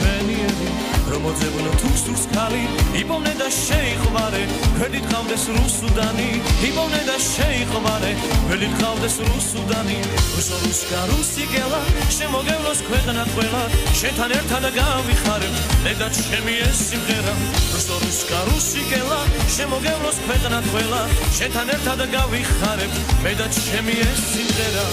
ჩვენიერი რომ მოძებნო თურს ქალი იპოვნე და შეიყვარე გვერდით ყავდეს რუსუდანი იპოვნე და შეიყვარე გვერდით ყავდეს რუსუდანი რუსკა რუსიკელა შემოგევლოს ქვეყანა ყველა შენთან ერთად გავიხარებ მე და ჩემი ეს სიმღერა რუსკა რუსიკელა შემოგევლოს ქვეყანა ყველა შენთან ერთად გავიხარებ მე და ჩემი ეს სიმღერა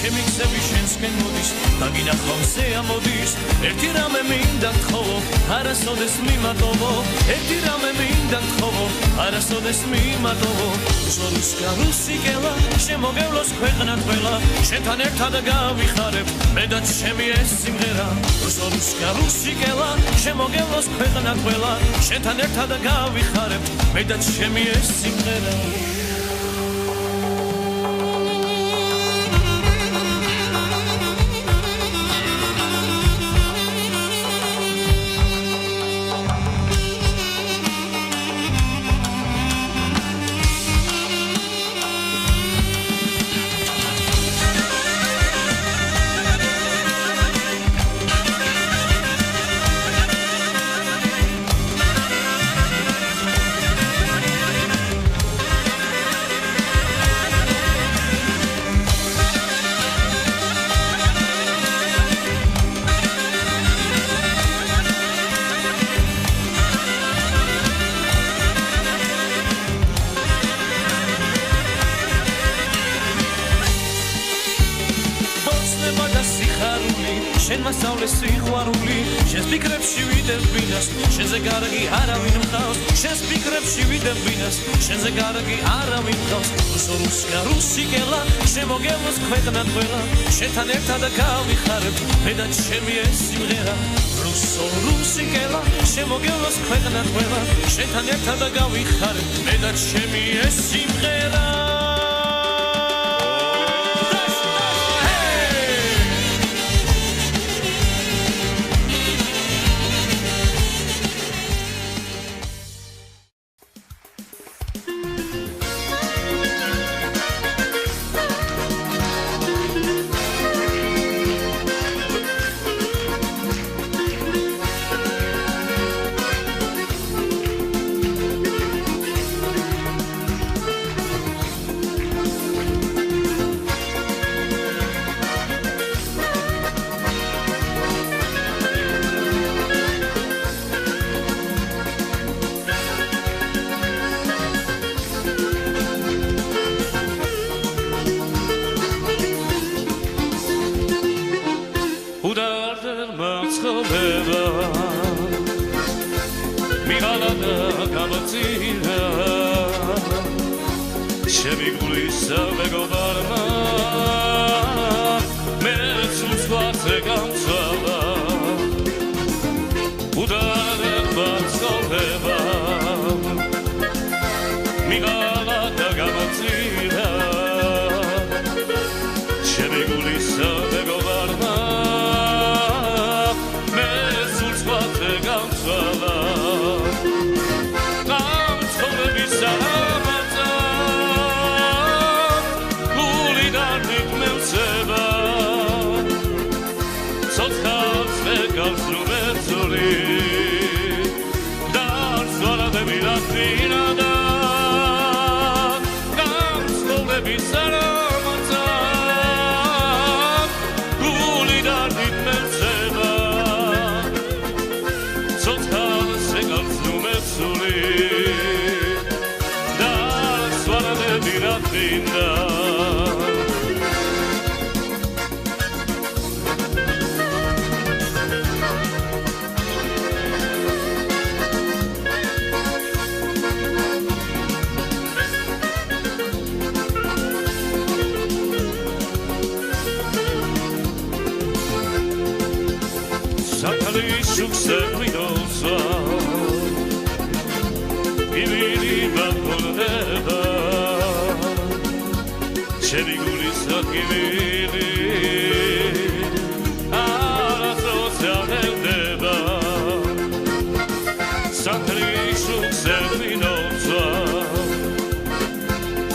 ჩემი გზები შენსკენ მოდის დაგინახავზე ამოდის ერთი რამე მინდა გთხოვო არასოდეს მიმატოვო ერთი რამე მინდა გთხოვო არასოდეს მიმატოვო რუსკა რუსიკელა შემოგევლოს ქვეყანა ყველა შენთან ერთად გავიხარებ მე და ჩემი ეს სიმღერა რუსკა რუსიკელა შემოგევლოს ქვეყანა ყველა შენთან ერთად გავიხარებ მე და ჩემი ეს სიმღერა შენ მასავლეს სიყვარული შენს ფიქრებში ვიდებ ბინას შენზე კარგი არავინ მყავს შენს ფიქრებში ვიდებ ბინას შენზე კარგი არავინ მყავს რუსკა რუსიკელა შემოგევლოს ქვეყანა ყველა შენთან ერთად გავიხარებ მე და ჩემი ეს სიმღერა რუსიკელა შემოგევლოს ქვეყანა ყველა შენთან ერთად გავიხარებ მე და ჩემი ეს სიმღერა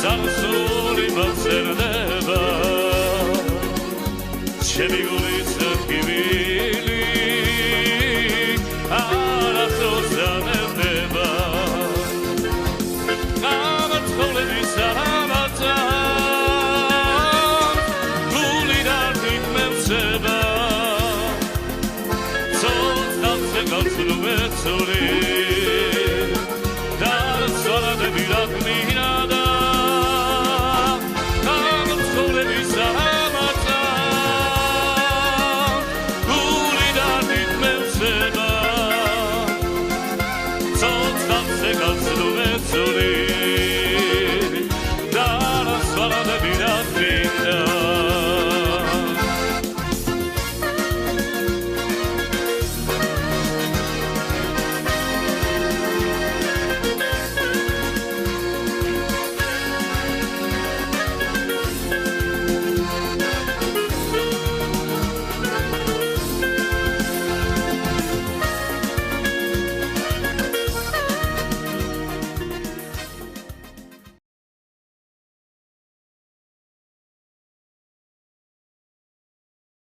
Sarasuri ჩემი გულით ტკივილი არასდროს დამევრდება გამოცხოვების ამაცა გული დარდით მევსება ცოცხალზე გაცნობე ცოლი